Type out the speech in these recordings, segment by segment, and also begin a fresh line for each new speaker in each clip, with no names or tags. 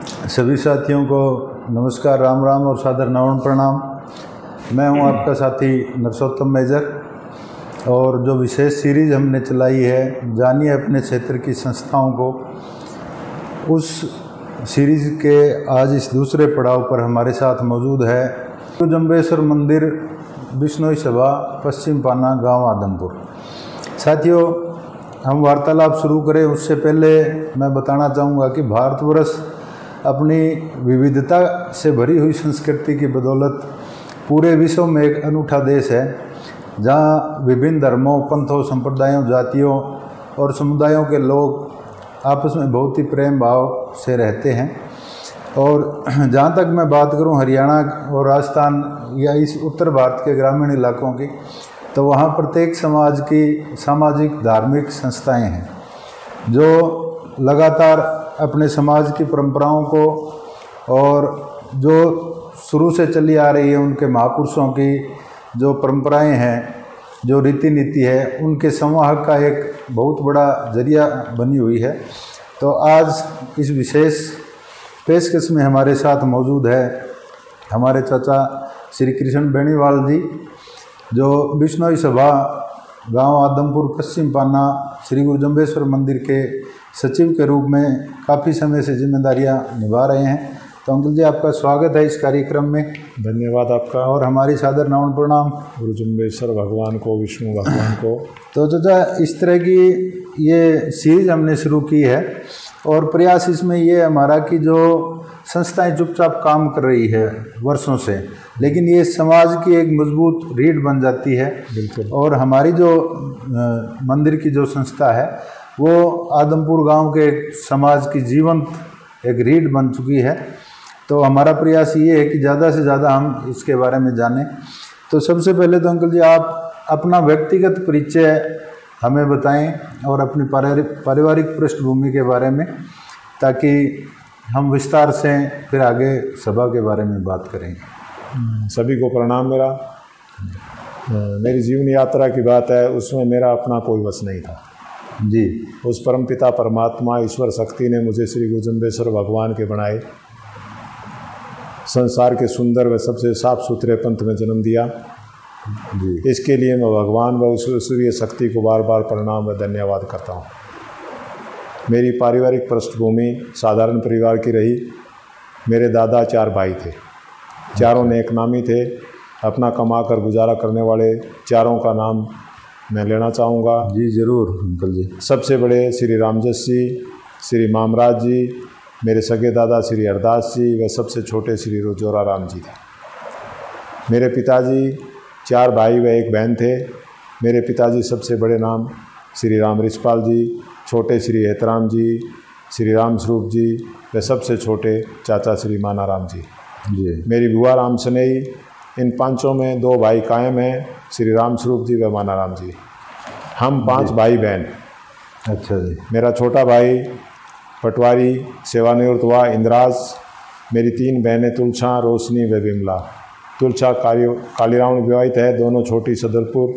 सभी साथियों को नमस्कार, राम राम और सादर नमन प्रणाम। मैं हूं आपका साथी नरसोत्तम मेजर और जो विशेष सीरीज़ हमने चलाई है जानिए अपने क्षेत्र की संस्थाओं को, उस सीरीज़ के आज इस दूसरे पड़ाव पर हमारे साथ मौजूद है जंबेश्वर मंदिर बिश्नोई सभा, पश्चिम पाना, गांव आदमपुर। साथियों, हम वार्तालाप शुरू करें उससे पहले मैं बताना चाहूँगा कि भारतवर्ष अपनी विविधता से भरी हुई संस्कृति की बदौलत पूरे विश्व में एक अनूठा देश है, जहाँ विभिन्न धर्मों, पंथों, संप्रदायों, जातियों और समुदायों के लोग आपस में बहुत ही प्रेम भाव से रहते हैं। और जहाँ तक मैं बात करूँ हरियाणा और राजस्थान या इस उत्तर भारत के ग्रामीण इलाकों की, तो वहाँ प्रत्येक समाज की सामाजिक धार्मिक संस्थाएं हैं जो लगातार अपने समाज की परंपराओं को और जो शुरू से चली आ रही है उनके महापुरुषों की जो परंपराएं हैं, जो रीति नीति है, उनके संवाहक का एक बहुत बड़ा जरिया बनी हुई है। तो आज इस विशेष पेशकश में हमारे साथ मौजूद है हमारे चाचा श्री कृष्ण बेनीवाल जी, जो बिश्नोई सभा गांव आदमपुर, पश्चिम पाना, श्री गुरु जंबेश्वर मंदिर के सचिव के रूप में काफ़ी समय से जिम्मेदारियां निभा रहे हैं। तो अंकल जी, आपका स्वागत है इस कार्यक्रम में।
धन्यवाद आपका।
और हमारी सादर नमन प्रणाम
गुरु जंबेश्वर भगवान को, विष्णु भगवान को।
तो चाचा, इस तरह की ये सीरीज हमने शुरू की है और प्रयास इसमें ये हमारा कि जो संस्थाएं चुपचाप काम कर रही है वर्षों से, लेकिन ये समाज की एक मजबूत रीढ़ बन जाती है।
बिल्कुल।
और हमारी जो मंदिर की जो संस्था है वो आदमपुर गांव के समाज की जीवंत एक रीढ़ बन चुकी है। तो हमारा प्रयास ये है कि ज़्यादा से ज़्यादा हम इसके बारे में जानें। तो सबसे पहले तो अंकल जी, आप अपना व्यक्तिगत परिचय हमें बताएं और अपनी पारिवारिक पृष्ठभूमि के बारे में, ताकि हम विस्तार से फिर आगे सभा के बारे में बात करेंगे।
सभी को प्रणाम। मेरी जीवन यात्रा की बात है, उसमें मेरा अपना कोई वश नहीं था
जी।
उस परमपिता परमात्मा ईश्वर शक्ति ने मुझे श्री गुरु जंबेश्वर भगवान के बनाए संसार के सुंदर व सबसे साफ सुथरे पंथ में जन्म दिया जी। इसके लिए मैं भगवान व उस ईश्वरीय शक्ति को बार बार प्रणाम व धन्यवाद करता हूँ। मेरी पारिवारिक पृष्ठभूमि साधारण परिवार की रही। मेरे दादा 4 भाई थे, चारों नेक नामी थे। अपना कमाकर गुजारा करने वाले चारों का नाम मैं लेना चाहूँगा।
जी जरूर अंकल जी।
सबसे बड़े श्री रामजस जी, श्री मामराज जी, मेरे सगे दादा श्री हरदास जी व सबसे छोटे श्री रोजोरा राम जी थे। मेरे पिताजी 4 भाई व 1 बहन थे। मेरे पिताजी सबसे बड़े नाम श्री राम रिचपाल जी, छोटे श्री हेतराम जी, श्री राम स्वरूप जी व सबसे छोटे चाचा श्री मानाराम जी जी। मेरी बुआ राम सनेई। इन पांचों में 2 भाई कायम हैं, श्री राम स्वरूप जी व मानाराम जी। हम 5 भाई बहन।
अच्छा जी।
मेरा छोटा भाई पटवारी सेवानिवृत्त हुआ, इंद्राज। मेरी 3 बहनें तुलछा, रोशनी व विमला। तुलछा कालीराम विवाहित है, दोनों छोटी सदरपुर।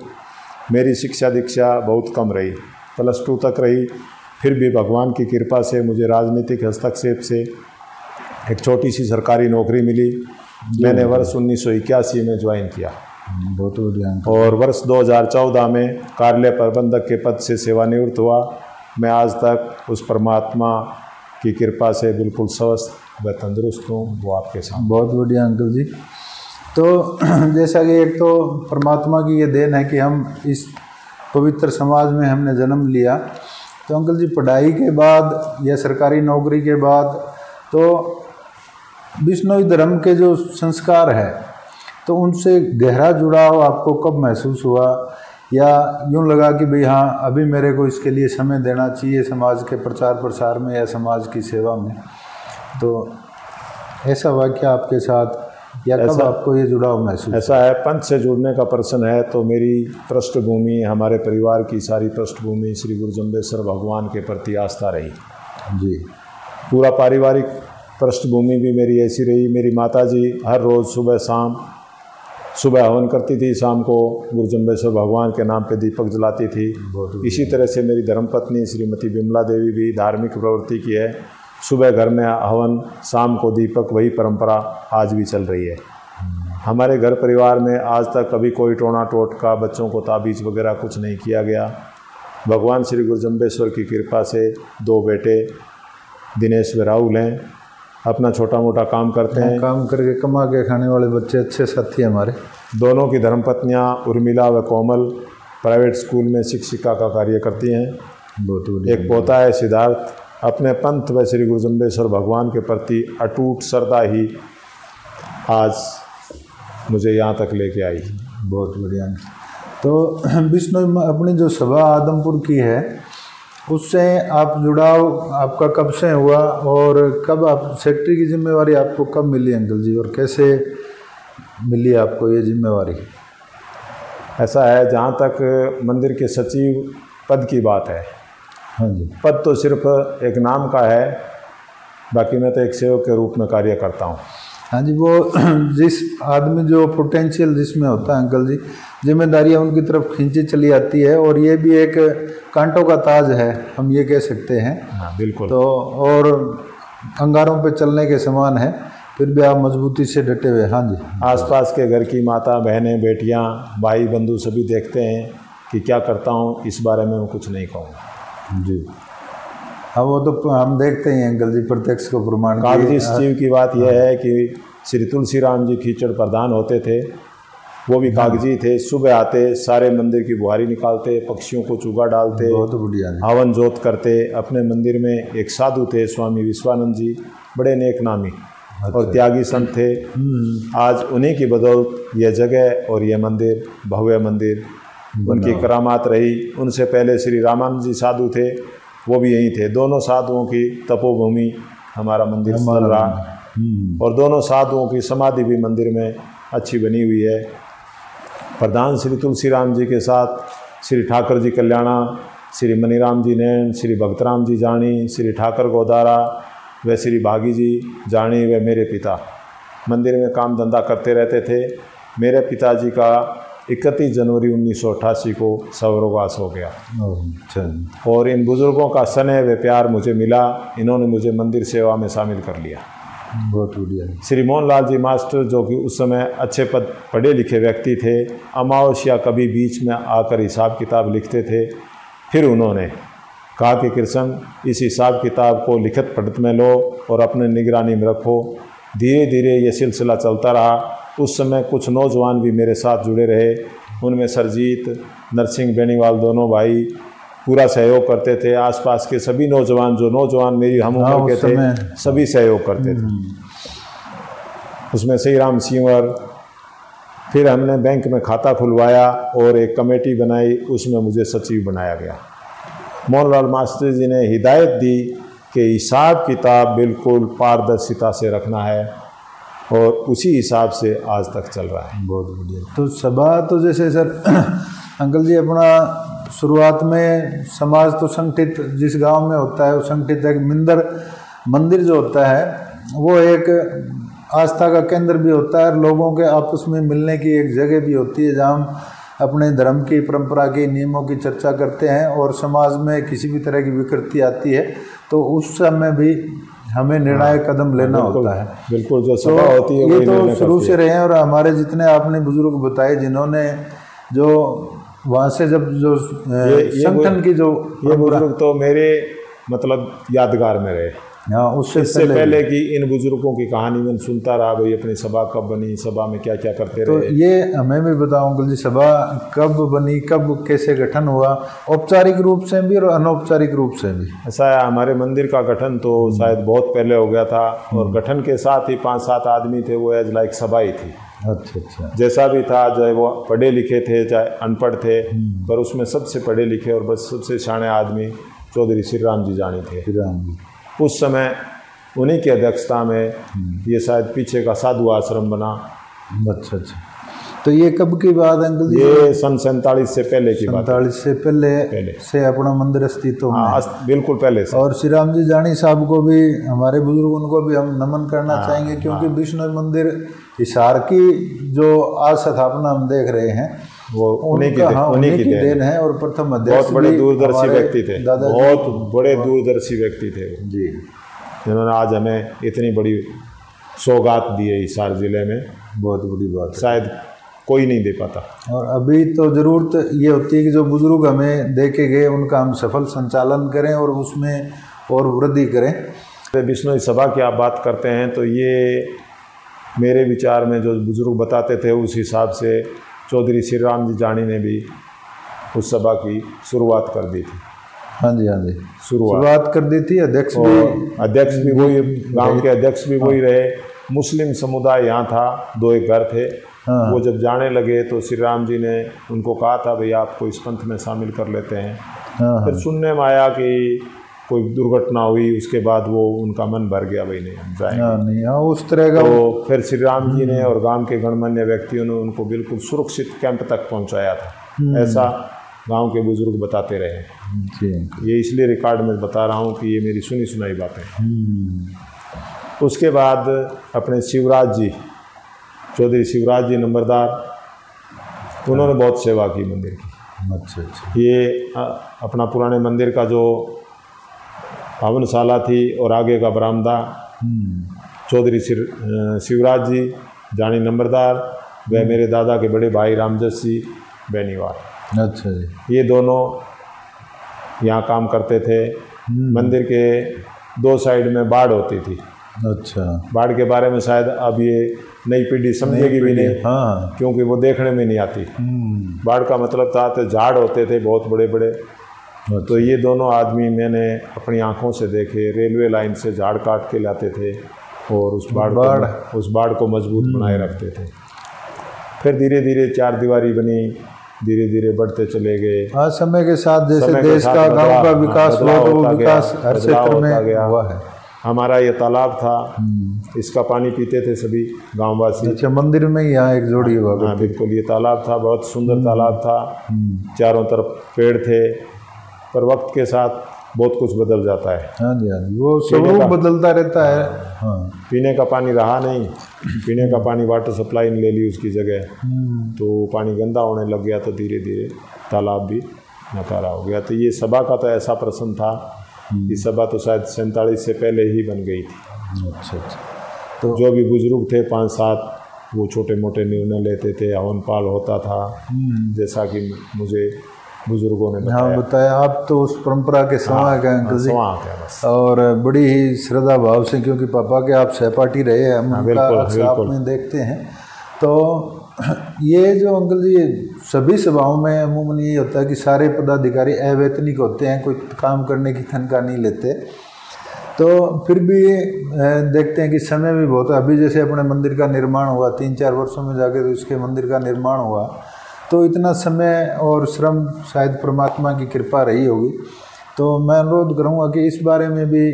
मेरी शिक्षा दीक्षा बहुत कम रही, +2 तक रही। फिर भी भगवान की कृपा से मुझे राजनीतिक हस्तक्षेप से एक छोटी सी सरकारी नौकरी मिली। मैंने वर्ष 1981 में ज्वाइन किया।
बहुत बढ़िया।
और वर्ष 2014 में कार्यालय प्रबंधक के पद से सेवानिवृत्त हुआ। मैं आज तक उस परमात्मा की कृपा से बिल्कुल स्वस्थ व तंदुरुस्त हूँ। वो आपके साथ।
बहुत बढ़िया अंकल जी। तो जैसा कि एक तो परमात्मा की ये देन है कि हम इस पवित्र समाज में हमने जन्म लिया। तो अंकल जी, पढ़ाई के बाद या सरकारी नौकरी के बाद तो बिश्नोई धर्म के जो संस्कार है, तो उनसे गहरा जुड़ाव आपको कब महसूस हुआ, या यूँ लगा कि भाई हाँ, अभी मेरे को इसके लिए समय देना चाहिए समाज के प्रचार प्रसार में या समाज की सेवा में? तो ऐसा वाक़या आपके साथ, या कब आपको ये जुड़ाव महसूस?
ऐसा है, पंथ से जुड़ने का प्रश्न है तो मेरी पृष्ठभूमि, हमारे परिवार की सारी पृष्ठभूमि श्री गुरु जंबेश्वर भगवान के प्रति आस्था रही
जी।
पूरा पारिवारिक पृष्ठभूमि भी मेरी ऐसी रही। मेरी माताजी हर रोज़ सुबह शाम सुबह हवन करती थी, शाम को गुरु जंबेश्वर भगवान के नाम पे दीपक जलाती थी। इसी तरह से मेरी धर्मपत्नी श्रीमती विमला देवी भी धार्मिक प्रवृत्ति की है। सुबह घर में हवन, शाम को दीपक, वही परंपरा आज भी चल रही है। हमारे घर परिवार में आज तक कभी कोई टोना टोटका, बच्चों को ताबीज़ वगैरह कुछ नहीं किया गया। भगवान श्री गुरु जम्बेश्वर की कृपा से 2 बेटे दिनेश व राहुल हैं, अपना छोटा मोटा काम करते हैं।
काम करके कमा के खाने वाले बच्चे, अच्छे साथी हमारे।
दोनों की धर्मपत्नियाँ उर्मिला व कोमल प्राइवेट स्कूल में शिक्षिका का कार्य करती हैं।
बहुत बढ़िया।
एक पोता है सिद्धार्थ, अपने पंथ व श्री गुरु जम्बेश्वर भगवान के प्रति अटूट श्रद्धा ही आज मुझे यहाँ तक लेके आई।
बहुत बढ़िया। तो विष्णु, अपनी जो सभा आदमपुर की है, उससे आप जुड़ाव आपका कब से हुआ और कब आप सेक्रेटरी की जिम्मेवारी आपको कब मिली अंकल जी, और कैसे मिली आपको ये जिम्मेवारी?
ऐसा है, जहाँ तक मंदिर के सचिव पद की बात है,
हाँ जी,
पद तो सिर्फ एक नाम का है, बाकी मैं तो एक सेवक के रूप में कार्य करता हूँ।
हाँ जी, वो जिस आदमी जो पोटेंशियल जिसमें होता है अंकल जी, जिम्मेदारियाँ उनकी तरफ खींची चली आती है, और ये भी एक कांटों का ताज है, हम ये कह सकते हैं।
हाँ बिल्कुल।
तो और अंगारों पे चलने के समान है, फिर भी आप मजबूती से डटे हुए। हाँ जी।
आसपास के घर की माता, बहनें, बेटियाँ, भाई बंधु सभी देखते हैं कि क्या करता हूँ, इस बारे में मैं कुछ नहीं कहूँगा
जी। हाँ, वो तो हम देखते हैं अंकल जी, प्रत्यक्ष को प्रमाण।
कागजी सचिव की बात यह है कि श्री तुलसीराम जी कीचड़ प्रधान होते थे, वो भी कागजी थे। सुबह आते, सारे मंदिर की बुहारी निकालते, पक्षियों को चूगा डालते,
बहुत बढ़िया,
हवन जोत करते। अपने मंदिर में एक साधु थे, स्वामी विश्वानंद जी, बड़े नेक नामी और त्यागी संत थे। आज उन्हीं की बदौलत यह जगह और यह मंदिर, भव्य मंदिर, उनकी करामात रही। उनसे पहले श्री रामानंद जी साधु थे, वो भी यहीं थे। दोनों साधुओं की तपोभूमि हमारा मंदिर स्थल रहा, और दोनों साधुओं की समाधि भी मंदिर में अच्छी बनी हुई है। प्रधान श्री तुलसीराम जी के साथ श्री ठाकर जी कल्याणा, श्री मनीराम जी नैन, श्री भक्तराम जी जानी, श्री ठाकर गोदारा व श्री भागी जी जानी व मेरे पिता मंदिर में काम धंधा करते रहते थे। मेरे पिताजी का 31 जनवरी 1988 को स्वर्गवास हो गया।
अच्छा।
और इन बुज़ुर्गों का स्नेह व प्यार मुझे मिला, इन्होंने मुझे मंदिर सेवा में शामिल कर लिया।
बहुत बढ़िया।
श्री मोहनलाल जी मास्टर, जो कि उस समय अच्छे पढ़े लिखे व्यक्ति थे, अमावस्या कभी बीच में आकर हिसाब किताब लिखते थे। फिर उन्होंने कहा कि कृष्ण, इस हिसाब किताब को लिखत पढ़त में लो और अपने निगरानी में रखो। धीरे धीरे ये सिलसिला चलता रहा। उस समय कुछ नौजवान भी मेरे साथ जुड़े रहे, उनमें सरजीत, नरसिंह बेनीवाल दोनों भाई पूरा सहयोग करते थे। आसपास के सभी नौजवान, जो नौजवान मेरी हम उम्र के थे, सभी सहयोग करते थे। उसमें श्री राम सिंवर। फिर हमने बैंक में खाता खुलवाया और एक कमेटी बनाई, उसमें मुझे सचिव बनाया गया। मोहनलाल मास्टर जी ने हिदायत दी कि हिसाब किताब बिल्कुल पारदर्शिता से रखना है, और उसी हिसाब से आज तक चल रहा है।
बहुत बढ़िया। तो सभा तो जैसे सर अंकल जी, अपना शुरुआत में समाज तो संगठित जिस गांव में होता है वो संगठित है। मंदिर जो होता है वो एक आस्था का केंद्र भी होता है, और लोगों के आपस में मिलने की एक जगह भी होती है, जहाँ हम अपने धर्म की परंपरा के नियमों की चर्चा करते हैं। और समाज में किसी भी तरह की विकृति आती है तो उस समय भी हमें निर्णायक कदम लेना होता है।
बिल्कुल, जो सभा होती है
ये तो शुरू से रहे हैं। और हमारे जितने आपने बुजुर्ग बताए, जिन्होंने जो वहाँ से जब जो संगठन की जो
ये बुजुर्ग तो मेरे मतलब यादगार में रहे।
हाँ, उससे
पहले कि इन बुजुर्गों की कहानी मैं सुनता रहा, भाई अपनी सभा कब बनी, सभा में क्या क्या करते
तो
रहे।
ये हमें भी बताओ अंकल जी, सभा कब बनी, कब कैसे गठन हुआ, औपचारिक रूप से भी और अनौपचारिक रूप से भी?
ऐसा है, हमारे मंदिर का गठन तो शायद बहुत पहले हो गया था, और गठन के साथ ही 5-7 आदमी थे, वो एज लाइक सभा ही थी।
अच्छा।
जैसा भी था, चाहे वो पढ़े लिखे थे चाहे अनपढ़ थे, पर उसमें सबसे पढ़े लिखे और बस सबसे शाणे आदमी चौधरी श्री राम जी जानी थे। उस समय उन्हीं की अध्यक्षता में ये शायद पीछे का साधु आश्रम बना।
अच्छा। तो ये कब की बात अंकल जी?
ये सन 47 से पहले की बात।
47 से पहले से अपना मंदिर अस्तित्व में।
बिल्कुल पहले से।
और श्री राम जी जानी साहब को भी, हमारे बुजुर्ग, उनको भी हम नमन करना चाहेंगे, क्योंकि विष्णु मंदिर हिसार की जो आज स्थापना हम देख रहे हैं वो उन्हीं की देन है। और प्रथम अध्यक्ष
बहुत बड़े दूरदर्शी व्यक्ति थे, बहुत बड़े दूरदर्शी व्यक्ति थे
जी।
जिन्होंने आज हमें इतनी बड़ी सौगात दी है हिसार ज़िले में।
बहुत बड़ी बात है,
शायद कोई नहीं दे पाता।
और अभी तो ज़रूरत ये होती है कि जो बुज़ुर्ग हमें दे के गए उनका हम सफल संचालन करें और उसमें और वृद्धि करें।
बिश्नोई सभा की आप बात करते हैं तो ये मेरे विचार में जो बुज़ुर्ग बताते थे उस हिसाब से चौधरी श्री राम जी जानी ने भी उस सभा की शुरुआत कर दी थी।
हाँ जी, हाँ जी,
शुरुआत
कर दी थी। अध्यक्ष
भी वही, गांव के अध्यक्ष भी वही रहे। मुस्लिम समुदाय यहाँ था, 2-1 घर थे।
हाँ।
वो जब जाने लगे तो श्री राम जी ने उनको कहा था भाई आपको इस पंथ में शामिल कर लेते हैं।
हाँ।
फिर सुनने में आया कि कोई दुर्घटना हुई, उसके बाद वो उनका मन भर गया, भाई नहीं हम जाएंगे
नहीं। हाँ, उस तरह का।
तो फिर श्री राम जी ने और गांव के गणमान्य व्यक्तियों ने उनको बिल्कुल सुरक्षित कैंप तक पहुंचाया था। ऐसा गांव के बुजुर्ग बताते रहे
जी।
ये इसलिए रिकॉर्ड में बता रहा हूँ कि ये मेरी सुनी सुनाई बातें। उसके बाद अपने शिवराज जी, चौधरी शिवराज जी नंबरदार, उन्होंने बहुत सेवा की मंदिर की।
अच्छा।
ये अपना पुराने मंदिर का जो हवनशाला थी और आगे का बरामदा चौधरी शिवराज जी जानी नंबरदार व मेरे दादा के बड़े भाई रामजस जी बेनीवाल,
अच्छा जी,
ये दोनों यहाँ काम करते थे। मंदिर के 2 साइड में बाढ़ होती थी।
अच्छा।
बाढ़ के बारे में शायद अब ये नई पीढ़ी समझेगी भी नहीं।
हाँ।
क्योंकि वो देखने में नहीं आती। बाढ़ का मतलब था तो झाड़ होते थे बहुत बड़े बड़े।
अच्छा।
तो ये दोनों आदमी मैंने अपनी आंखों से देखे, रेलवे लाइन से झाड़ काट के लाते थे और उस बाढ़ को मजबूत बनाए रखते थे। फिर धीरे धीरे 4 दीवारी बनी, धीरे धीरे बढ़ते चले गए।
हाँ, समय के साथ जैसे देश का, गांव का विकास हुआ तो वो विकास हर क्षेत्र में हुआ है।
हमारा ये तालाब था, इसका पानी पीते थे सभी गांववासी।
अच्छा, मंदिर में ही यहाँ एक जोड़ी हुआ।
हाँ बिल्कुल, ये तालाब था, बहुत सुंदर तालाब था, चारों तरफ पेड़ थे। पर वक्त के साथ बहुत कुछ बदल जाता है।
हाँ जी, हाँ जी, वो स्वरूप बदलता रहता है। हाँ।
पीने का पानी रहा नहीं, पीने का पानी वाटर सप्लाई ने ले ली उसकी जगह, तो पानी गंदा होने लग गया। तो धीरे धीरे तालाब भी नकारा हो गया। तो ये सभा का तो ऐसा प्रश्न था, ये सभा तो शायद 47 से पहले ही बन गई थी।
अच्छा। तो
जो भी बुजुर्ग थे 5-7, वो छोटे मोटे निर्णय लेते थे, हवन पाल होता था, जैसा कि मुझे बुजुर्गों ने
बताया। आप तो उस परंपरा के समा के अंकल जी,
बस।
और बड़ी ही श्रद्धा भाव से, क्योंकि पापा के आप सहपाठी रहे हैं, हम आप में देखते हैं। तो ये जो अंकल जी, सभी सभाओं में अमूमन ये होता है कि सारे पदाधिकारी अवैतनिक होते हैं, कोई काम करने की तनख्वाह नहीं लेते। तो फिर भी देखते हैं कि समय भी बहुत है। अभी जैसे अपने मंदिर का निर्माण हुआ, 3-4 वर्षों में जाके तो इसके मंदिर का निर्माण हुआ, तो इतना समय और श्रम शायद परमात्मा की कृपा रही होगी। तो मैं अनुरोध करूँगा कि इस बारे में भी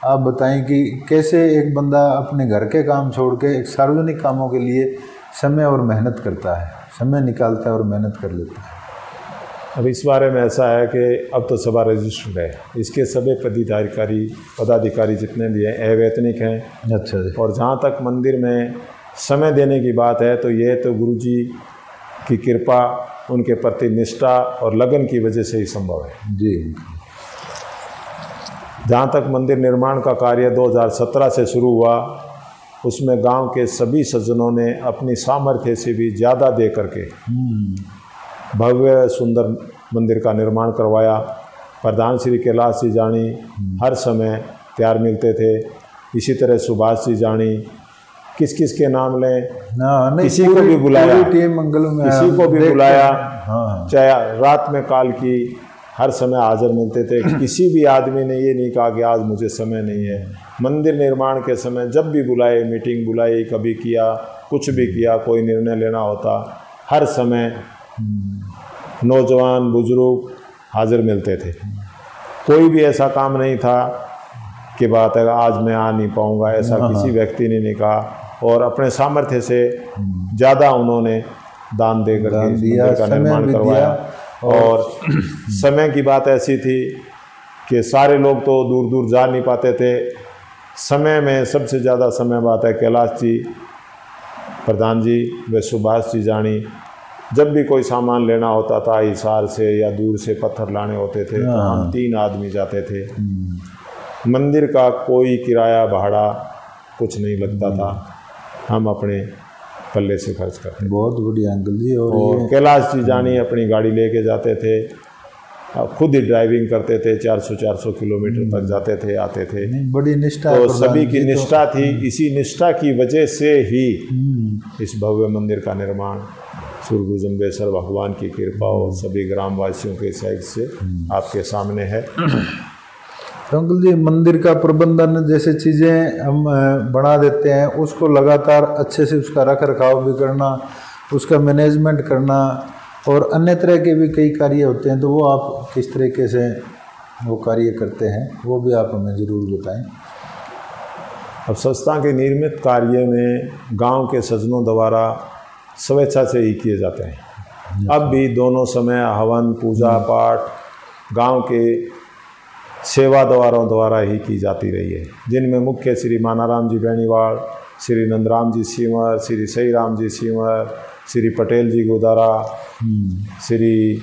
आप बताएं कि कैसे एक बंदा अपने घर के काम छोड़ के एक सार्वजनिक कामों के लिए समय और मेहनत करता है, समय निकालता है और मेहनत कर लेता है।
अब इस बारे में ऐसा है कि अब तो सभा रजिस्टर्ड है, इसके सभी पदाधिकारी जितने भी हैं अवैतनिक हैं।
अच्छा जी।
और जहाँ तक मंदिर में समय देने की बात है तो ये तो गुरुजी की कृपा, उनके प्रति निष्ठा और लगन की वजह से ही संभव है
जी।
जहाँ तक मंदिर निर्माण का कार्य 2017 से शुरू हुआ, उसमें गांव के सभी सज्जनों ने अपनी सामर्थ्य से भी ज़्यादा दे करके भव्य सुंदर मंदिर का निर्माण करवाया। प्रधान श्री कैलाश जी जानी हर समय तैयार मिलते थे, इसी तरह सुभाष जी जानी, किस किस के नाम लें, किसी को भी बुलाया, किसी को भी बुलाया। हाँ। चाहे रात में काल की, हर समय हाजिर मिलते थे। किसी भी आदमी ने ये नहीं कहा कि आज मुझे समय नहीं है। मंदिर निर्माण के समय जब भी बुलाए, मीटिंग बुलाई, कभी किया, कुछ भी किया, कोई निर्णय लेना होता, हर समय नौजवान बुजुर्ग हाजिर मिलते थे। कोई भी ऐसा काम नहीं था कि बात है आज मैं आ नहीं पाऊँगा, ऐसा किसी व्यक्ति ने नहीं कहा। और अपने सामर्थ्य से ज़्यादा उन्होंने दान दे करके मंदिर का निर्माण करवाया। और समय की बात ऐसी थी कि सारे लोग तो दूर दूर जा नहीं पाते थे। समय में सबसे ज़्यादा समय बात है कैलाश जी, प्रधान जी व सुभाष जी जानी, जब भी कोई सामान लेना होता था हिसार से या दूर से पत्थर लाने होते थे तो हम 3 आदमी जाते थे। मंदिर का कोई किराया भाड़ा कुछ नहीं लगता था, हम अपने पल्ले से खर्च करते।
बहुत बढ़िया अंकल जी।
और कैलाश जी जानी अपनी गाड़ी लेके जाते थे, खुद ही ड्राइविंग करते थे, 400 किलोमीटर तक जाते थे, आते थे।
बड़ी निष्ठा,
तो सभी की निष्ठा थी। इसी निष्ठा की वजह से ही इस भव्य मंदिर का निर्माण सूर्य जम्बेश्वर भगवान की कृपा और सभी ग्रामवासियों के सहयोग से आपके सामने है।
तो अंकल जी, मंदिर का प्रबंधन जैसे चीज़ें हम बना देते हैं, उसको लगातार अच्छे से उसका रख रखाव भी करना, उसका मैनेजमेंट करना और अन्य तरह के भी कई कार्य होते हैं, तो वो आप किस तरीके से वो कार्य करते हैं, वो भी आप हमें ज़रूर बताएं।
अब संस्था के निर्मित कार्य में गांव के सज्जनों द्वारा स्वेच्छा से ही किए जाते हैं। अब भी दोनों समय हवन, पूजा पाठ गांव के सेवादारों द्वारा ही की जाती रही है, जिनमें मुख्य श्री मानाराम जी बेणीवाल, श्री नंदराम जी सींवर, श्री सही राम जी सींवर, श्री पटेल जी गोदारा, श्री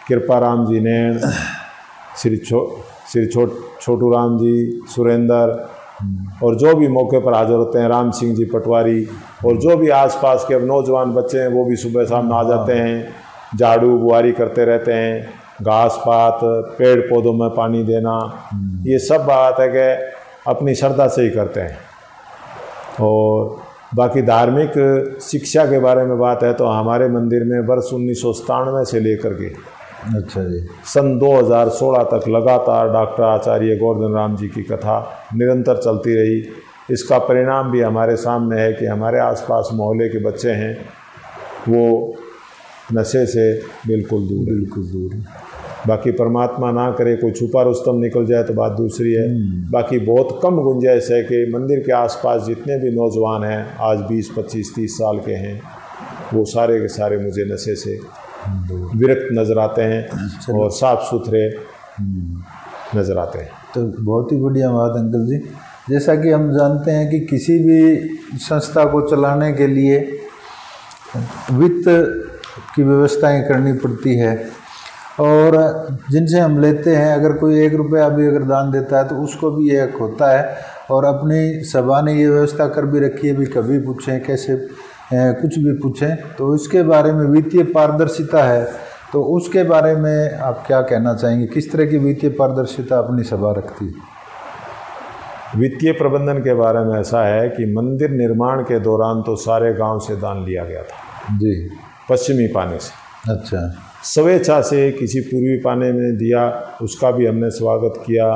कृपाराम जी नैन, श्री छोटू राम जी सुरेंद्र, और जो भी मौके पर हाजिर होते हैं, राम सिंह जी पटवारी, और जो भी आसपास के अब नौजवान बच्चे हैं वो भी सुबह शाम आ जाते हैं, झाड़ू बुआरी करते रहते हैं, घास पात, पेड़ पौधों में पानी देना, ये सब बात है कि अपनी श्रद्धा से ही करते हैं। और बाकी धार्मिक शिक्षा के बारे में बात है तो हमारे मंदिर में वर्ष 1997 से लेकर के
अच्छा जी
सन 2016 तक लगातार डॉक्टर आचार्य गोवर्धन राम जी की कथा निरंतर चलती रही। इसका परिणाम भी हमारे सामने है कि हमारे आसपास मोहल्ले के बच्चे हैं वो नशे से बिल्कुल दूर। बाकी परमात्मा ना करे कोई छुपा रुस्तम निकल जाए तो बात दूसरी है। बाकी बहुत कम गुंजाइश है कि मंदिर के आसपास जितने भी नौजवान हैं, आज 20, 25, 30 साल के हैं, वो सारे के सारे मुझे नशे से विरक्त नज़र आते हैं और साफ सुथरे नज़र आते हैं।
तो बहुत ही बढ़िया बात अंकल जी। जैसा कि हम जानते हैं कि किसी भी संस्था को चलाने के लिए वित्त की व्यवस्थाएं करनी पड़ती है, और जिनसे हम लेते हैं अगर कोई 1 रुपया भी अगर दान देता है तो उसको भी ये हक होता है। और अपनी सभा ने ये व्यवस्था कर भी रखी है, भी कभी पूछें कैसे कुछ भी पूछें, तो इसके बारे में वित्तीय पारदर्शिता है, तो उसके बारे में आप क्या कहना चाहेंगे? किस तरह की वित्तीय पारदर्शिता अपनी सभा रखती है?
वित्तीय प्रबंधन के बारे में ऐसा है कि मंदिर निर्माण के दौरान तो सारे गांव से दान लिया गया था
जी,
पश्चिमी पाने से।
अच्छा,
स्वेच्छा से किसी पूर्वी पाने में दिया, उसका भी हमने स्वागत किया।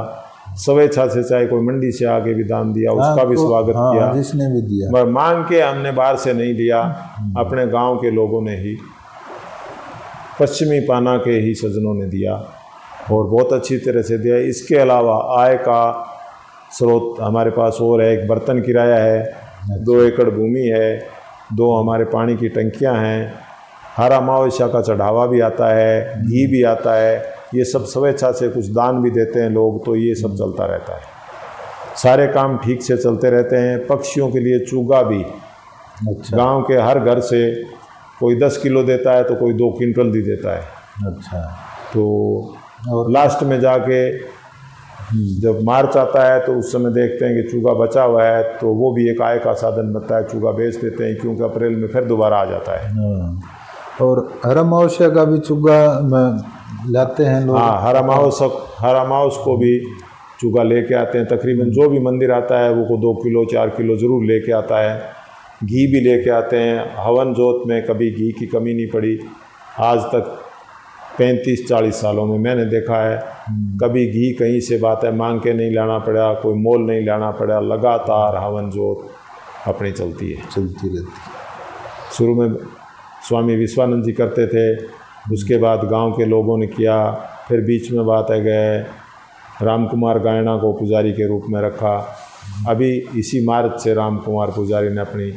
स्वेच्छा से चाहे कोई मंडी से आके भी दान दिया, उसका भी स्वागत किया,
जिसने भी दिया।
पर मांग के हमने बाहर से नहीं लिया, अपने गांव के लोगों ने ही, पश्चिमी पाना के ही सज्जनों ने दिया और बहुत अच्छी तरह से दिया। इसके अलावा आय का स्रोत हमारे पास और है, एक बर्तन किराया है, 2 एकड़ भूमि है, 2 हमारे पानी की टंकियां हैं, हर अमावस्या का चढ़ावा भी आता है, घी भी आता है। ये सब स्वेच्छा से कुछ दान भी देते हैं लोग, तो ये सब चलता रहता है। सारे काम ठीक से चलते रहते हैं। पक्षियों के लिए चूगा भी
अच्छा,
गांव के हर घर से कोई 10 किलो देता है तो कोई 2 क्विंटल भी देता है।
अच्छा,
तो और लास्ट में जाके जब मार्च आता है तो उस समय देखते हैं कि चूगा बचा हुआ है, तो वो भी एक आय का साधन बनता है। चूगा बेच देते हैं क्योंकि अप्रैल में फिर दोबारा आ जाता है।
और हर अमावस्या का भी चूगा लाते हैं लोग।
हाँ, हर अमावस को भी चूगा लेके आते हैं। तकरीबन जो भी मंदिर आता है वो को 2 किलो 4 किलो ज़रूर लेके आता है। घी भी लेके आते हैं। हवन जोत में कभी घी की कमी नहीं पड़ी। आज तक 35-40 सालों में मैंने देखा है, कभी घी कहीं से बात है मांग के नहीं लाना पड़ा, कोई मोल नहीं लाना पड़ा। लगातार हवन जोत अपनी चलती रहती है। शुरू में स्वामी विश्वानंद जी करते थे, उसके बाद गांव के लोगों ने किया, फिर बीच में बात है गए राम कुमार गायणा को पुजारी के रूप में रखा। अभी इसी मार्च से राम कुमार पुजारी ने अपनी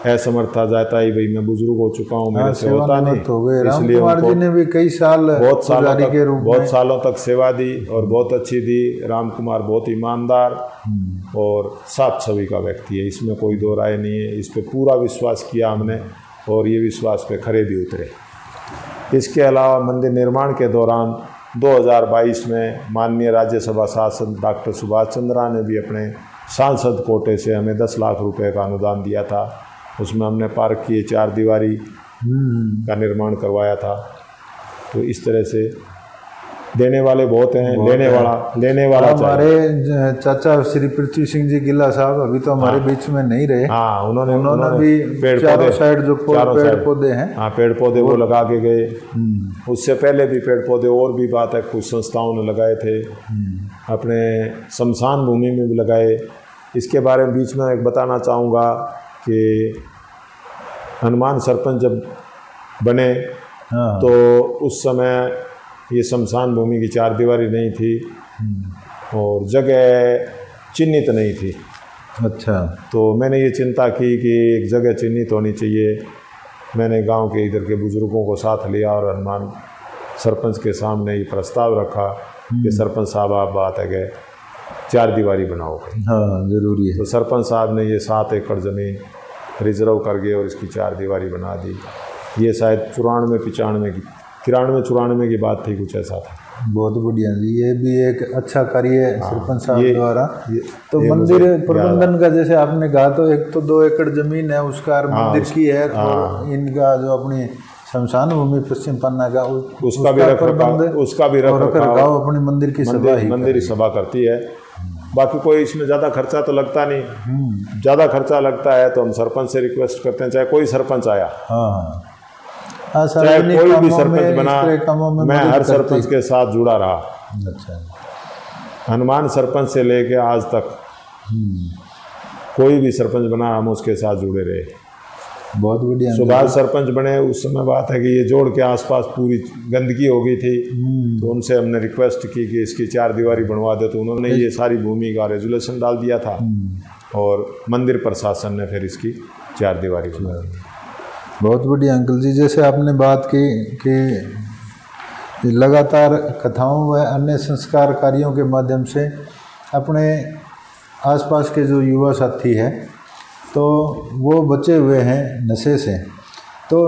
असमर्था जाता ही, भाई मैं बुजुर्ग हो चुका हूँ, मेरे से होता नहीं,
इसलिए राम कुमार जी ने भी कई साल
बहुत सालों तक सेवा दी और बहुत अच्छी दी। राम कुमार बहुत ईमानदार और साफ छवि का व्यक्ति है, इसमें कोई दो राय नहीं है। इस पर पूरा विश्वास किया हमने और ये विश्वास पे खरे भी उतरे। इसके अलावा मंदिर निर्माण के दौरान 2022 में माननीय राज्यसभा सांसद डॉक्टर सुभाष चंद्रा ने भी अपने सांसद कोटे से हमें 10 लाख रुपए का अनुदान दिया था। उसमें हमने पार्क की 4 दीवारी का निर्माण करवाया था। तो इस तरह से देने वाले बहुत हैं, लेने वाला
हमारे चाचा श्री पृथ्वी सिंह जी गिल्ला साहब अभी तो हमारे बीच में नहीं रहे।
हाँ, उन्होंने
भी
पेड़
पौधे साइड जो पेड़ पौधे हैं,
हाँ, पेड़ पौधे वो लगा के गए। उससे पहले भी पेड़ पौधे और भी बात है, कुछ संस्थाओं ने लगाए थे, अपने शमशान भूमि में भी लगाए। इसके बारे में बीच में एक बताना चाहूँगा कि हनुमान सरपंच जब बने तो उस समय ये शमशान भूमि की 4 दीवारी नहीं थी और जगह चिन्हित नहीं थी।
अच्छा।
तो मैंने ये चिंता की कि एक जगह चिन्हित होनी चाहिए। मैंने गांव के इधर के बुजुर्गों को साथ लिया और हनुमान सरपंच के सामने ये प्रस्ताव रखा कि सरपंच साहब आप बात है कि 4 दीवारी बनाओगे।
हाँ, ज़रूरी है।
तो सरपंच साहब ने ये 7 एकड़ ज़मीन रिजर्व करके और इसकी 4 दीवारी बना दी। ये शायद 94 की बात थी, कुछ ऐसा था।
बहुत बढ़िया जी, ये भी एक अच्छा कार्य है सरपंच साहब द्वारा। तो
ये
मंदिर प्रबंधन का जैसे आपने कहा, तो एक तो 2 एकड़ जमीन है उसका मंदिर की है, तो इनका जो अपनी शमशान भूमि पश्चिम पन्ना का
उसका भी रखरखाव
अपनी मंदिर की
सभा करती है। बाकी कोई इसमें ज़्यादा खर्चा तो लगता नहीं। ज़्यादा खर्चा लगता है तो हम सरपंच से रिक्वेस्ट करते हैं, चाहे कोई सरपंच आया, चाहे कोई भी सरपंच बना, मैं हर सरपंच के साथ जुड़ा रहा।
अच्छा।
हनुमान सरपंच से लेके आज तक कोई भी सरपंच बना, हम उसके साथ जुड़े रहे।
बहुत बढ़िया।
सुभाष सरपंच बने उस समय बात है कि ये जोड़ के आसपास पूरी गंदगी हो गई थी, तो उनसे हमने रिक्वेस्ट की कि इसकी 4 दीवारी बनवा दे, तो उन्होंने ये सारी भूमि का रेजुलेशन डाल दिया था और मंदिर प्रशासन ने फिर इसकी 4 दीवारी बना दी।
बहुत बढ़िया अंकल जी। जैसे आपने बात की कि लगातार कथाओं व अन्य संस्कार कार्यों के माध्यम से अपने आसपास के जो युवा साथी हैं तो वो बचे हुए हैं नशे से। तो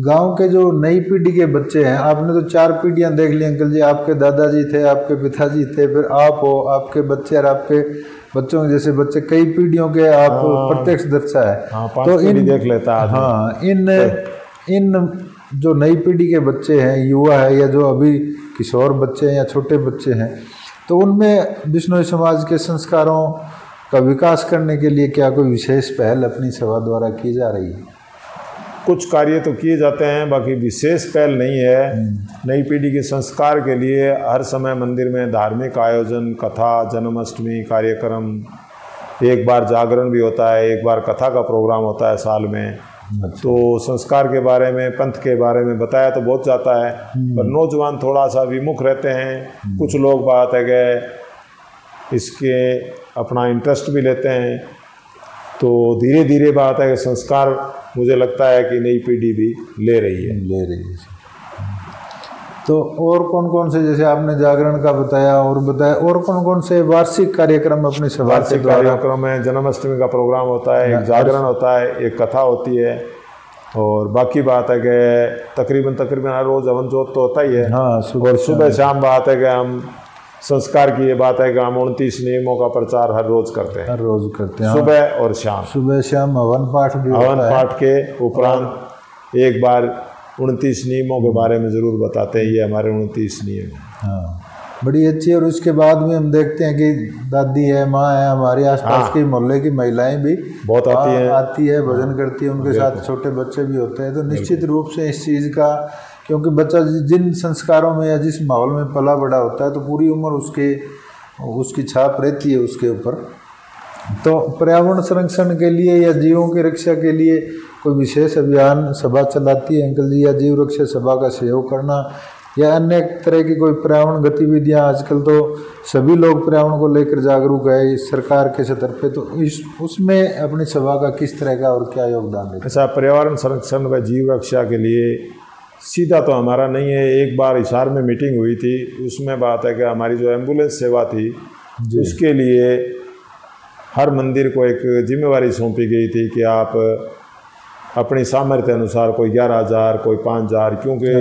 गांव के जो नई पीढ़ी के बच्चे हैं, आपने तो 4 पीढ़ियां देख ली अंकल जी, आपके दादाजी थे, आपके पिताजी थे, फिर आप हो, आपके बच्चे और आपके बच्चों जैसे बच्चे, कई पीढ़ियों के आप प्रत्यक्ष दर्शा है।
तो इन देख लेता है।
हाँ, इन जो नई पीढ़ी के बच्चे हैं, युवा है, या जो अभी किशोर बच्चे हैं या छोटे बच्चे हैं, तो उनमें बिश्नोई समाज के संस्कारों का विकास करने के लिए क्या कोई विशेष पहल अपनी सभा द्वारा की जा रही है?
कुछ कार्य तो किए जाते हैं, बाकी विशेष पहल नहीं है। नई पीढ़ी के संस्कार के लिए हर समय मंदिर में धार्मिक आयोजन, कथा, जन्माष्टमी कार्यक्रम, एक बार जागरण भी होता है, एक बार कथा का प्रोग्राम होता है साल में। तो संस्कार के बारे में, पंथ के बारे में बताया तो बहुत जाता है, पर नौजवान थोड़ा सा विमुख रहते हैं। कुछ लोग बात है कि इसके अपना इंटरेस्ट भी लेते हैं, तो धीरे धीरे बात है कि संस्कार मुझे लगता है कि नई पीढ़ी भी ले रही है।
तो और कौन कौन से, जैसे आपने जागरण का बताया और कौन कौन से वार्षिक कार्यक्रम अपने सभा से
कार्यक्रम है? जन्माष्टमी का प्रोग्राम होता है, एक जागरण होता है, एक कथा होती है, और बाकी बात है कि तकरीबन हर रोज़ हवन जोत तो होता ही है।
हाँ,
सुबह शाम बात है कि हम संस्कार की ये बात है कि हम 29 नियमों का प्रचार हर रोज करते हैं। सुबह और शाम,
हवन पाठ भी होता है।
हवन पाठ के उपरांत एक बार 29 नियमों के बारे में ज़रूर बताते हैं, ये हमारे 29 नियम हैं।
हाँ, बड़ी अच्छी। और उसके बाद में हम देखते हैं कि दादी है, माँ है, हमारे आसपास की मोहल्ले की महिलाएं भी
बहुत
आती है, भजन करती है, उनके साथ छोटे बच्चे भी होते हैं। तो निश्चित रूप से इस चीज़ का, क्योंकि बच्चा जिन संस्कारों में या जिस माहौल में पला बड़ा होता है तो पूरी उम्र उसकी छाप रहती है उसके ऊपर। तो पर्यावरण संरक्षण के लिए या जीवों की रक्षा के लिए कोई विशेष अभियान सभा चलाती है अंकल जी, या जीव रक्षा सभा का सहयोग करना या अन्य तरह की कोई पर्यावरण गतिविधियां? आजकल तो सभी लोग पर्यावरण को लेकर जागरूक है सरकार के स्तर पे, तो उसमें अपनी सभा का किस तरह का और क्या योगदान है?
ऐसा पर्यावरण संरक्षण व जीव रक्षा के लिए सीधा तो हमारा नहीं है। एक बार हिसार में मीटिंग हुई थी, उसमें बात है कि हमारी जो एम्बुलेंस सेवा थी उसके लिए हर मंदिर को एक जिम्मेवारी सौंपी गई थी कि आप अपनी सामर्थ्य अनुसार कोई 11,000 कोई 5,000, क्योंकि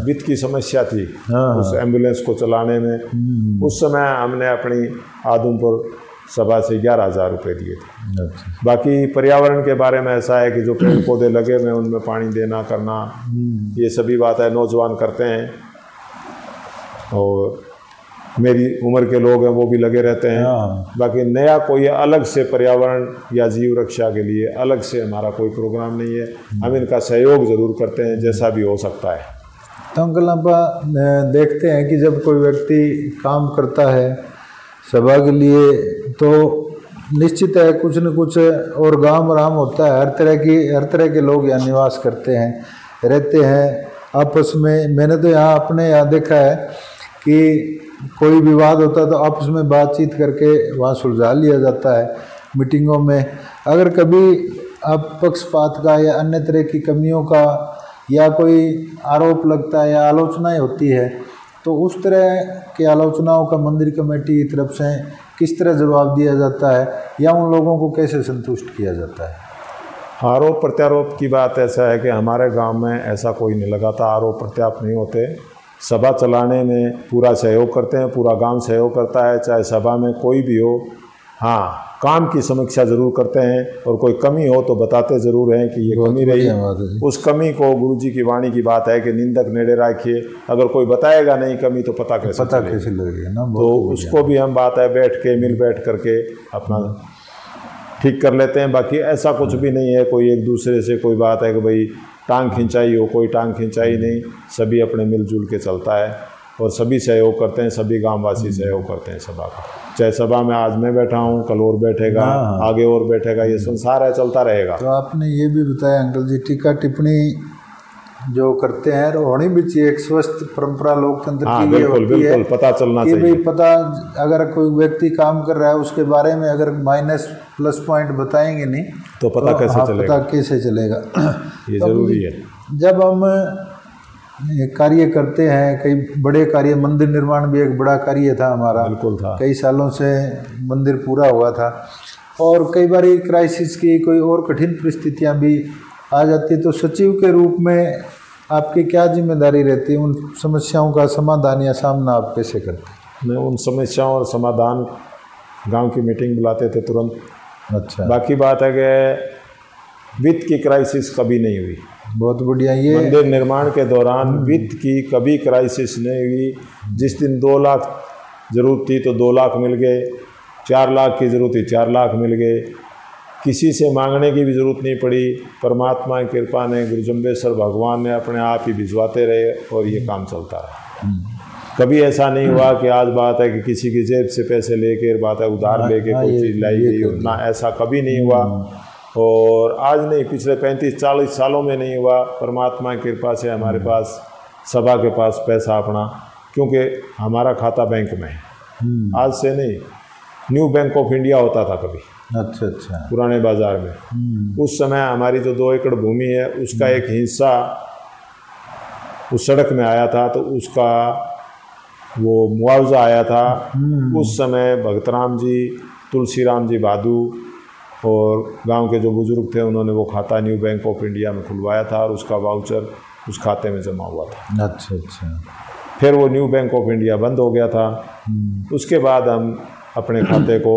वित्त की समस्या थी उस एम्बुलेंस को चलाने में। उस समय हमने अपनी आदमपुर सभा से 11,000 रुपये दिए थे। बाकी पर्यावरण के बारे में ऐसा है कि जो पेड़ पौधे लगे हुए उनमें पानी देना करना, ये सभी बातें नौजवान करते हैं, और मेरी उम्र के लोग हैं वो भी लगे रहते हैं। बाकी नया कोई अलग से पर्यावरण या जीव रक्षा के लिए अलग से हमारा कोई प्रोग्राम नहीं है। हम इनका सहयोग ज़रूर करते हैं जैसा भी हो सकता है।
तो अंकल आप देखते हैं कि जब कोई व्यक्ति काम करता है सभा के लिए तो निश्चित है कुछ न कुछ और गांव राम होता है। हर तरह के लोग यहाँ निवास करते हैं, रहते हैं आपस में। मैंने तो अपने यहाँ देखा है कि कोई विवाद होता है तो आपस में बातचीत करके वहाँ सुलझा लिया जाता है मीटिंगों में। अगर कभी आप पक्षपात का या अन्य तरह की कमियों का या कोई आरोप लगता है या आलोचनाएं होती है तो उस तरह की आलोचनाओं का मंदिर कमेटी की तरफ से किस तरह जवाब दिया जाता है या उन लोगों को कैसे संतुष्ट किया जाता है?
आरोप प्रत्यारोप की बात ऐसा है कि हमारे गांव में ऐसा कोई नहीं लगाता, आरोप प्रत्यारोप नहीं होते। सभा चलाने में पूरा सहयोग करते हैं, पूरा गांव सहयोग करता है, चाहे सभा में कोई भी हो। हाँ, काम की समीक्षा ज़रूर करते हैं और कोई कमी हो तो बताते ज़रूर हैं कि ये कमी रही। उस कमी को गुरुजी की वाणी की बात है कि निंदक नेड़े रखिए। अगर कोई बताएगा नहीं कमी तो पता कैसे
लगेगा ना।
तो उसको भी हम बात है बैठ के मिल बैठ करके अपना ठीक कर लेते हैं। बाकी ऐसा कुछ भी नहीं है कोई एक दूसरे से कोई बात है कि भाई टांग खिंचाई हो, कोई टांग खिंचाई नहीं। सभी अपने मिलजुल के चलता है और सभी सहयोग करते हैं, सभी गांववासी सहयोग करते हैं सभा का। चाहे सभा में आज मैं बैठा हूँ, कल और बैठेगा, आगे और बैठेगा, ये संसार है, चलता रहेगा।
तो आपने ये भी बताया अंकल जी, टीका टिप्पणी जो करते हैं होनी भी चाहिए। एक स्वस्थ परंपरा लोकतंत्र की ये होती है,
पता चलना चाहिए।
भाई पता, अगर कोई व्यक्ति काम कर रहा है उसके बारे में अगर माइनस प्लस पॉइंट बताएंगे नहीं
तो पता
कैसे चलेगा।
ये जरूरी है।
जब हम कार्य करते हैं, कई बड़े कार्य, मंदिर निर्माण भी एक बड़ा कार्य था हमारा,
बिल्कुल था।
कई सालों से मंदिर पूरा हुआ था और कई बार क्राइसिस की कोई और कठिन परिस्थितियां भी आ जाती। तो सचिव के रूप में आपकी क्या जिम्मेदारी रहती है? उन समस्याओं का समाधान या सामना आप कैसे करते हैं?
मैं उन समस्याओं और समाधान गांव की मीटिंग बुलाते थे तुरंत।
अच्छा,
बाकी बात है कि वित्त की क्राइसिस कभी नहीं हुई।
बहुत बढ़िया। ये
मंदिर निर्माण के दौरान वित्त की कभी क्राइसिस नहीं हुई। जिस दिन 2 लाख जरूरत थी तो 2 लाख मिल गए, 4 लाख की जरूरत थी 4 लाख मिल गए। किसी से मांगने की भी ज़रूरत नहीं पड़ी। परमात्मा की कृपा ने, गुरुजम्बेश्वर भगवान ने अपने आप ही भिजवाते रहे और ये काम चलता रहा। कभी ऐसा नहीं हुआ कि आज बात है कि किसी की जेब से पैसे लेकर बात है उधार लेके कोई चीज़ लाई गई, ना, ऐसा कभी नहीं हुआ। और आज नहीं, पिछले 35-40 सालों में नहीं हुआ। परमात्मा की कृपा से हमारे पास, सभा के पास पैसा अपना, क्योंकि हमारा खाता बैंक में है। आज से नहीं, न्यू बैंक ऑफ इंडिया होता था कभी।
अच्छा,
पुराने बाजार में। उस समय हमारी जो 2 एकड़ भूमि है उसका एक हिस्सा उस सड़क में आया था, तो उसका वो मुआवजा आया था। उस समय भगतराम जी, तुलसीराम जी बादू और गांव के जो बुजुर्ग थे उन्होंने वो खाता न्यू बैंक ऑफ इंडिया में खुलवाया था और उसका वाउचर उस खाते में जमा हुआ था।
अच्छा।
फिर वो न्यू बैंक ऑफ इंडिया बंद हो गया था। उसके बाद हम अपने खाते को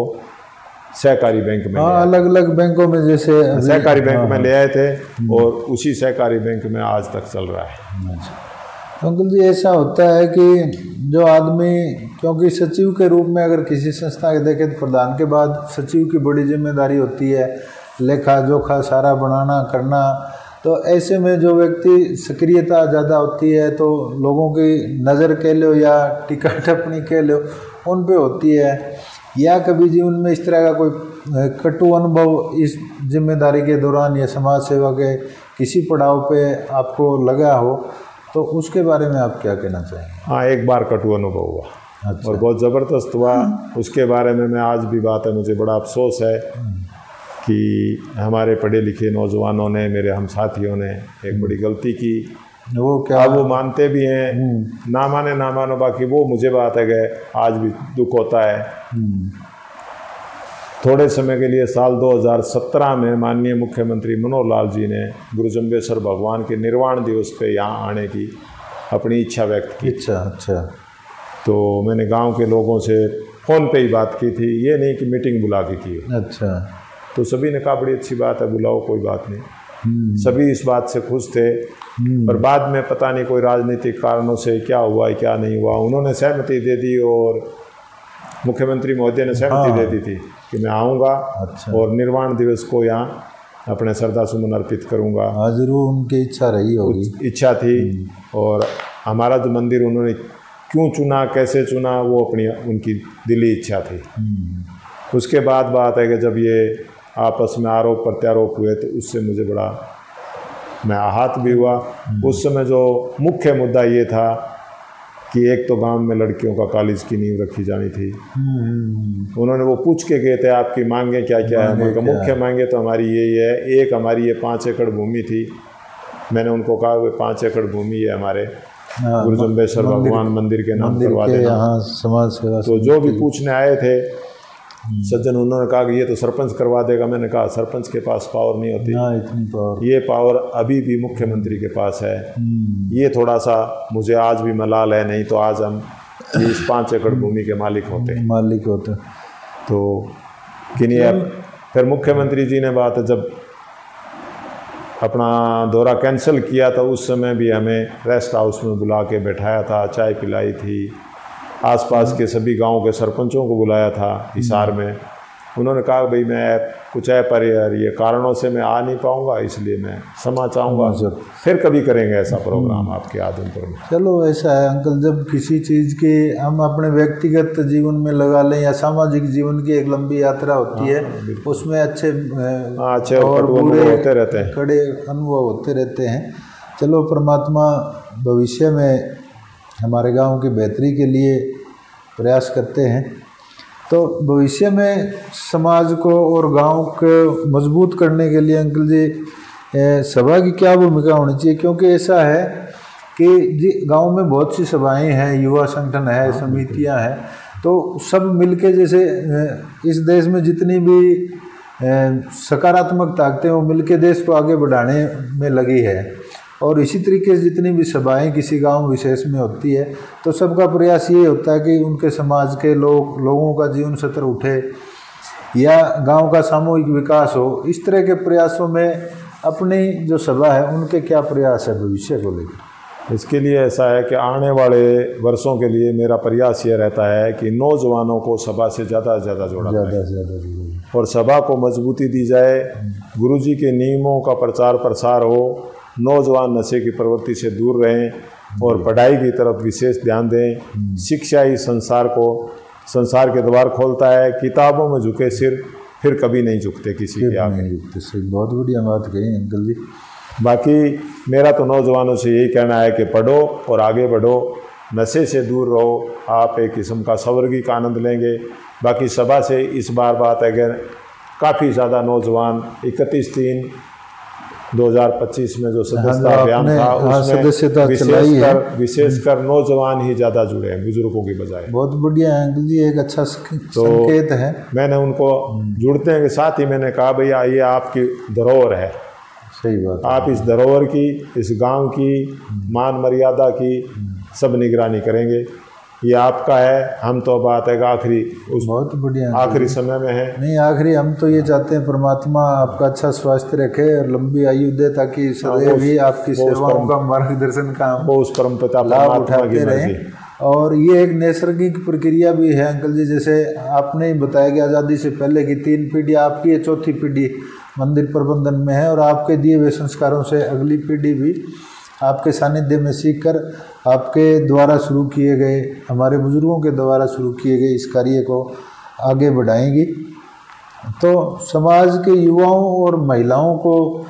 सहकारी बैंक में,
अलग अलग बैंकों में, जैसे
सहकारी बैंक में ले आए थे और उसी सहकारी बैंक में आज तक चल रहा है।
अंकल जी, ऐसा होता है कि जो आदमी, क्योंकि सचिव के रूप में अगर किसी संस्था के देखें तो प्रधान के बाद सचिव की बड़ी जिम्मेदारी होती है, लेखा जोखा सारा बनाना करना। तो ऐसे में जो व्यक्ति सक्रियता ज़्यादा होती है तो लोगों की नज़र कह लो या टिक्का टिप्पणी कह लो उन पे होती है, या कभी जीवन में इस तरह का कोई कटु अनुभव इस जिम्मेदारी के दौरान या समाज सेवा के किसी पड़ाव पे आपको लगा हो, तो उसके बारे में आप क्या कहना चाहेंगे?
हाँ, एक बार कटु अनुभव हुआ। अच्छा। और बहुत ज़बरदस्त हुआ। उसके बारे में मैं आज भी बात है, मुझे बड़ा अफसोस है कि हमारे पढ़े लिखे नौजवानों ने, मेरे हम साथियों ने एक बड़ी गलती की।
वो क्या?
अब वो मानते भी हैं, ना मानो, बाकी वो मुझे बात है कि आज भी दुख होता है। थोड़े समय के लिए साल 2017 में माननीय मुख्यमंत्री मनोहर लाल जी ने गुरु जम्बेश्वर भगवान के निर्वाण दिवस पे यहाँ आने की अपनी इच्छा व्यक्त की।
अच्छा।
तो मैंने गांव के लोगों से फ़ोन पे ही बात की थी, ये नहीं कि मीटिंग बुला के की।
अच्छा।
तो सभी ने कहा बड़ी अच्छी बात है, बुलाओ, कोई बात नहीं। सभी इस बात से खुश थे। पर बाद में पता नहीं कोई राजनीतिक कारणों से क्या हुआ क्या नहीं हुआ, उन्होंने सहमति दे दी और मुख्यमंत्री महोदय ने सहमति दे दी थी कि मैं आऊँगा।
अच्छा।
और निर्वाण दिवस को यहाँ अपने श्रद्धा सुमन अर्पित करूँगा।
हाँ, जरूर उनकी इच्छा रही होगी।
इच्छा थी। और हमारा जो मंदिर उन्होंने क्यों चुना, कैसे चुना, वो अपनी उनकी दिली इच्छा थी। उसके बाद बात है कि जब ये आपस में आरोप प्रत्यारोप हुए तो उससे मुझे बड़ा मैं आहत भी हुआ। उस समय जो मुख्य मुद्दा ये था कि एक तो गांव में लड़कियों का कॉलेज की नींव रखी जानी थी। उन्होंने वो पूछ के गए थे आपकी मांगे क्या क्या है। उनका मुख्य मांगे तो हमारी यही है। एक हमारी ये 5 एकड़ भूमि थी। मैंने उनको कहा वो 5 एकड़ भूमि है हमारे गुरु जम्बेश्वर भगवान मंदिर के नाम करवा देना।
समाज सेवा।
तो जो भी पूछने आए थे सज्जन, उन्होंने कहा कि ये तो सरपंच करवा देगा। मैंने कहा सरपंच के पास पावर नहीं होती,
इतनी पावर।
ये पावर अभी भी मुख्यमंत्री के पास है। ये थोड़ा सा मुझे आज भी मलाल है, नहीं तो आज हम इस 5 एकड़ भूमि के मालिक होते। तो किन्हीं फिर मुख्यमंत्री जी ने बात जब अपना दौरा कैंसिल किया तो उस समय भी हमें रेस्ट हाउस में बुला के बैठाया था, चाय पिलाई थी। आसपास के सभी गांव के सरपंचों को बुलाया था हिसार में। उन्होंने कहा भाई मैं कुछ अपरिहार्य कारणों से मैं आ नहीं पाऊंगा, इसलिए मैं क्षमा चाहूँगा, फिर कभी करेंगे ऐसा प्रोग्राम आपके आदमपुर में।
चलो ऐसा है अंकल, जब किसी चीज़ के हम अपने व्यक्तिगत जीवन में लगा लें या सामाजिक जीवन की एक लंबी यात्रा होती है, उसमें अच्छे और बुरे
होते रहते हैं,
कड़े अनुभव होते रहते हैं। चलो परमात्मा भविष्य में हमारे गांव की बेहतरी के लिए प्रयास करते हैं। तो भविष्य में समाज को और गांव को मजबूत करने के लिए अंकल जी सभा की क्या भूमिका होनी चाहिए? क्योंकि ऐसा है कि गांव में बहुत सी सभाएं हैं, युवा संगठन है, समितियां हैं, तो सब मिलके जैसे इस देश में जितनी भी सकारात्मक ताकतें वो मिलके देश को आगे बढ़ाने में लगी है। और इसी तरीके से जितनी भी सभाएं किसी गांव विशेष में होती है तो सबका प्रयास ये होता है कि उनके समाज के लोगों का जीवन स्तर उठे या गांव का सामूहिक विकास हो। इस तरह के प्रयासों में अपनी जो सभा है उनके क्या प्रयास है भविष्य को लेकर?
इसके लिए ऐसा है कि आने वाले वर्षों के लिए मेरा प्रयास ये रहता है कि नौजवानों को सभा से ज़्यादा से ज़्यादा जोड़ा जाए और सभा को मजबूती दी जाए। गुरुजी के नियमों का प्रचार प्रसार हो, नौजवान नशे की प्रवृत्ति से दूर रहें और पढ़ाई की तरफ विशेष ध्यान दें। शिक्षा ही संसार के द्वार खोलता है। किताबों में झुके सिर फिर कभी नहीं झुकते किसी के आगे।
बहुत बढ़िया बात कही अंकल जी।
बाकी मेरा तो नौजवानों से यही कहना है कि पढ़ो और आगे बढ़ो, नशे से दूर रहो, आप एक किस्म का स्वर्गीय का आनंद लेंगे। बाकी सभा से इस बार बात है कि काफ़ी ज़्यादा नौजवान 31/3/2025 में जो सदस्यता अभियान था उसमें विशेषकर नौजवान ही ज़्यादा जुड़े हैं बुजुर्गों की बजाय।
बहुत बढ़िया है अंकल जी, एक अच्छा संकेत है।
मैंने उनको जुड़ते हैं के साथ ही मैंने कहा भैया ये आपकी धरोहर है।
सही बात।
आप इस धरोहर की, इस गांव की मान मर्यादा की सब निगरानी करेंगे, ये आपका है। हम तो बात है आखिरी
बहुत बढ़िया
आखिरी समय में है।
नहीं आखिरी हम तो ये चाहते हैं परमात्मा आपका अच्छा स्वास्थ्य रखे और लंबी आयु दे, ताकि सदैव भी आपकी सेवाओं का मार्गदर्शन का वो
उस परमपिता
लाभ उठाते रहें। और ये एक नैसर्गिक प्रक्रिया भी है अंकल जी, जैसे आपने बताया कि आज़ादी से पहले की 3 पीढ़ियाँ, आपकी ये 4थी पीढ़ी मंदिर प्रबंधन में है और आपके दिए हुए संस्कारों से अगली पीढ़ी भी आपके सानिध्य में सीखकर आपके द्वारा शुरू किए गए, हमारे बुजुर्गों के द्वारा शुरू किए गए इस कार्य को आगे बढ़ाएंगी। तो समाज के युवाओं और महिलाओं को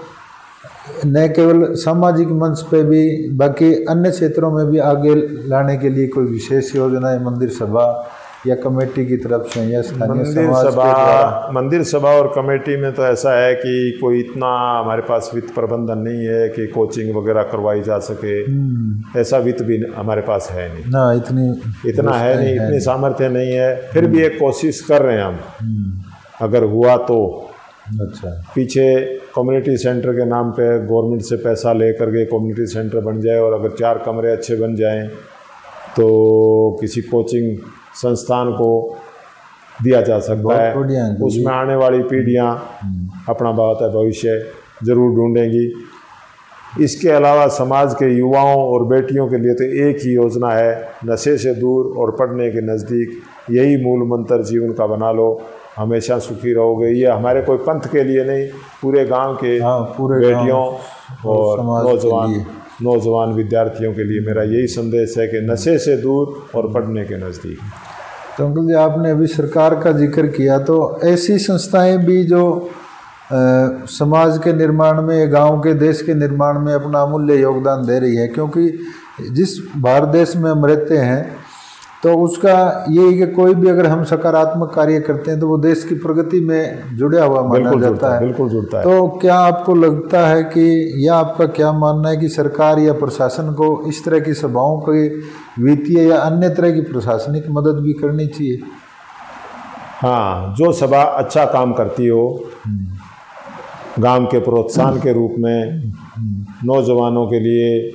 न केवल सामाजिक मंच पे भी बाकी अन्य क्षेत्रों में भी आगे लाने के लिए कोई विशेष योजनाएं मंदिर सभा या कमेटी की तरफ से या स्थानीय समाज
मंदिर सभा और कमेटी में तो ऐसा है कि कोई इतना हमारे पास वित्त प्रबंधन नहीं है कि कोचिंग वगैरह करवाई जा सके। ऐसा वित्त भी हमारे पास है नहीं
ना, इतना
है नहीं, इतनी सामर्थ्य नहीं है। फिर भी एक कोशिश कर रहे हैं हम। अगर हुआ तो।
अच्छा।
पीछे कम्युनिटी सेंटर के नाम पे गवर्नमेंट से पैसा ले करके कम्युनिटी सेंटर बन जाए और अगर 4 कमरे अच्छे बन जाएं तो किसी कोचिंग संस्थान को दिया जा सकता है। उसमें आने वाली पीढ़ियाँ अपना बहुत भविष्य ज़रूर ढूंढेंगी। इसके अलावा समाज के युवाओं और बेटियों के लिए तो एक ही योजना है, नशे से दूर और पढ़ने के नज़दीक। यही मूल मंत्र जीवन का बना लो, हमेशा सुखी रहोगे। ये हमारे कोई पंथ के लिए नहीं, पूरे गांव के पूरे बेटियों और नौजवान विद्यार्थियों के लिए मेरा यही संदेश है कि नशे से दूर और पढ़ने के नज़दीक।
तो अंकल जी, आपने अभी सरकार का जिक्र किया, तो ऐसी संस्थाएं भी जो समाज के निर्माण में, गांव के, देश के निर्माण में अपना अमूल्य योगदान दे रही है, क्योंकि जिस भारत देश में हम रहते हैं तो उसका ये है कि कोई भी अगर हम सकारात्मक कार्य करते हैं तो वो देश की प्रगति में जुड़ा हुआ माना जाता है।
बिल्कुल जुड़ता है।
तो क्या आपको लगता है कि, या आपका क्या मानना है कि सरकार या प्रशासन को इस तरह की सभाओं की वित्तीय या अन्य तरह की प्रशासनिक मदद भी करनी चाहिए?
हाँ, जो सभा अच्छा काम करती हो गांव के प्रोत्साहन के रूप में, नौजवानों के लिए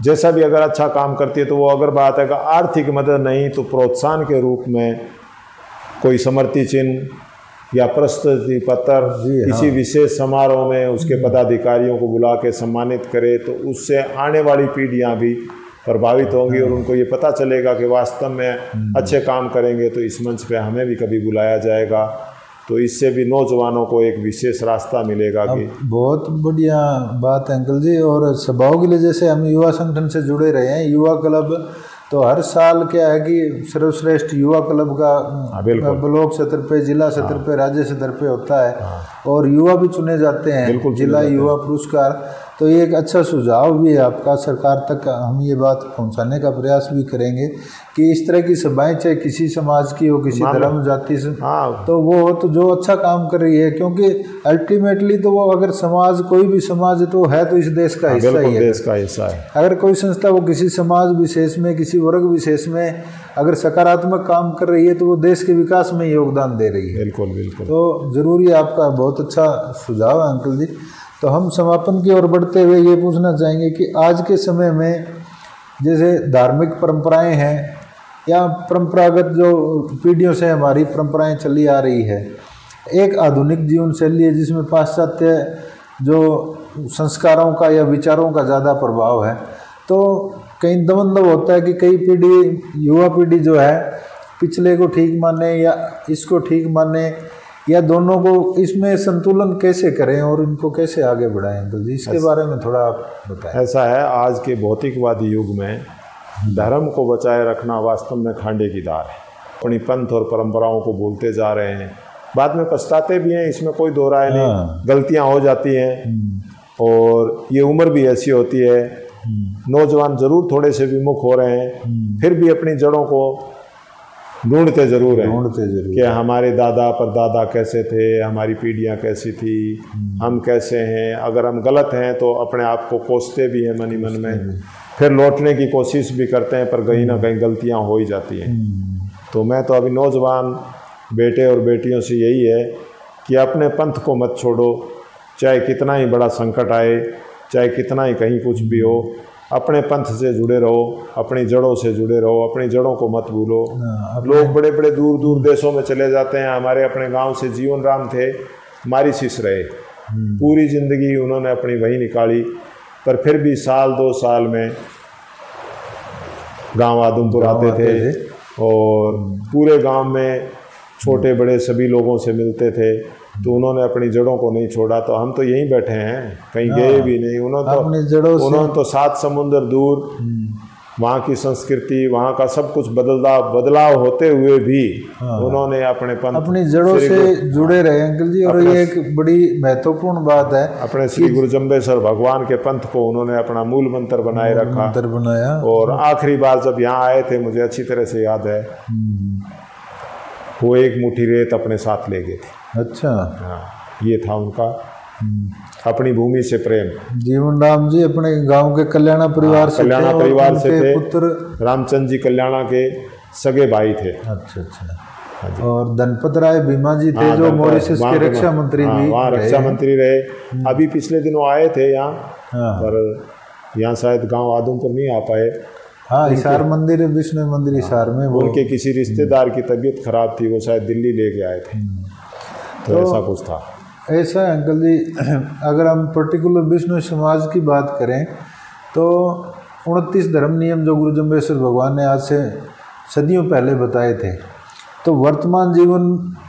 जैसा भी अगर अच्छा काम करती है, तो वो अगर बात है कि आर्थिक मदद नहीं तो प्रोत्साहन के रूप में कोई समृति चिन्ह या प्रशस्ति पत्र किसी विशेष समारोह में उसके पदाधिकारियों को बुला के सम्मानित करे, तो उससे आने वाली पीढ़ियां भी प्रभावित होंगी और उनको ये पता चलेगा कि वास्तव में अच्छे काम करेंगे तो इस मंच पे हमें भी कभी बुलाया जाएगा। तो इससे भी नौजवानों को एक विशेष रास्ता मिलेगा। कि
बहुत बढ़िया बात है अंकल जी। और सभाओं के लिए जैसे हम युवा संगठन से जुड़े रहे हैं, युवा क्लब तो हर साल क्या है कि सर्वश्रेष्ठ युवा क्लब का ब्लॉक स्तर पे, जिला स्तर पे, राज्य स्तर पे होता है और युवा भी चुने जाते हैं, जिला युवा पुरस्कार। तो ये एक अच्छा सुझाव भी है आपका, सरकार तक हम ये बात पहुंचाने का प्रयास भी करेंगे कि इस तरह की सभाएं, चाहे किसी समाज की हो, किसी धर्म जाति से, तो वो हो तो जो अच्छा काम कर रही है, क्योंकि अल्टीमेटली तो वो अगर समाज, कोई भी समाज तो है तो इस देश का हिस्सा ही है,
देश का हिस्सा है।
अगर कोई संस्था वो किसी समाज विशेष में, किसी वर्ग विशेष में अगर सकारात्मक काम कर रही है तो वो देश के विकास में योगदान दे रही है।
बिल्कुल बिल्कुल।
तो जरूरी आपका बहुत अच्छा सुझाव है अंकल जी। तो हम समापन की ओर बढ़ते हुए ये पूछना चाहेंगे कि आज के समय में जैसे धार्मिक परंपराएं हैं या परंपरागत जो पीढ़ियों से हमारी परंपराएं चली आ रही है, एक आधुनिक जीवन शैली है जिसमें पाश्चात्य जो संस्कारों का या विचारों का ज़्यादा प्रभाव है। तो कई मतलब होता है कि कई पीढ़ी, युवा पीढ़ी जो है पिछले को ठीक माने या इसको ठीक माने, या दोनों को, इसमें संतुलन कैसे करें और इनको कैसे आगे बढ़ाएं? तो जी इसके बारे में थोड़ा आप बताएं।
ऐसा है, आज के भौतिकवादी युग में धर्म को बचाए रखना वास्तव में खांडे की दार है। अपनी पंथ और परंपराओं को भूलते जा रहे हैं, बाद में पछताते भी हैं, इसमें कोई दो राय नहीं। गलतियां हो जाती हैं और ये उम्र भी ऐसी होती है, नौजवान जरूर थोड़े से विमुख हो रहे हैं, फिर भी अपनी जड़ों को ढूंढते जरूर हैं कि हमारे दादा परदादा कैसे थे, हमारी पीढ़ियां कैसी थी, हम कैसे हैं। अगर हम गलत हैं तो अपने आप को कोसते भी हैं मन ही मन में, फिर लौटने की कोशिश भी करते हैं, पर कहीं ना कहीं गलतियां हो ही जाती हैं। तो मैं तो अभी नौजवान बेटे और बेटियों से यही है कि अपने पंथ को मत छोड़ो, चाहे कितना ही बड़ा संकट आए, चाहे कितना ही कहीं कुछ भी हो, अपने पंथ से जुड़े रहो, अपनी जड़ों से जुड़े रहो, अपनी जड़ों को मत भूलो। लोग बड़े बड़े दूर दूर देशों में चले जाते हैं, हमारे अपने गांव से जीवन राम थे, मॉरिशस रहे, पूरी ज़िंदगी उन्होंने अपनी वही निकाली, पर फिर भी साल 2 साल में गांव आदमपुर आते थे और पूरे गांव में छोटे बड़े सभी लोगों से मिलते थे। तो उन्होंने अपनी जड़ों को नहीं छोड़ा। तो हम तो यहीं बैठे हैं, कहीं गए भी नहीं। उन्होंने तो 7 समुंदर दूर वहाँ की संस्कृति, वहाँ का सब कुछ बदलाव होते हुए भी उन्होंने अपनी
जड़ों से जुड़े रहे अंकल जी। और ये एक बड़ी महत्वपूर्ण बात है,
अपने श्री गुरु जम्बेश्वर भगवान के पंथ को उन्होंने अपना मूल मंत्र बनाए रखा। और आखिरी बार जब यहाँ आए थे, मुझे अच्छी तरह से याद है, वो एक मुट्ठी रेत अपने साथ ले गए थे।
अच्छा,
हाँ, ये था उनका अपनी भूमि से प्रेम।
जीवन राम जी अपने गांव के कल्याणा परिवार से
थे, पुत्र रामचंद्र जी कल्याणा के सगे भाई थे।
अच्छा। और धनपत राय भीमा जी थे जो मॉरिशस के रक्षा मंत्री भी
वहाँ रक्षा मंत्री रहे। अभी पिछले दिनों आए थे यहाँ, पर यहाँ शायद गांव आदमपुर नहीं आ पाए।
हाँ, हिसार मंदिर है, विष्णु मंदिर हिसार में। वो
उनके किसी रिश्तेदार की तबीयत खराब थी, वो शायद दिल्ली लेके आए थे, तो ऐसा कुछ था।
ऐसा है अंकल जी, अगर हम पर्टिकुलर विष्णु समाज की बात करें तो 29 धर्म नियम जो गुरु जम्बेश्वर भगवान ने आज से सदियों पहले बताए थे, तो वर्तमान जीवन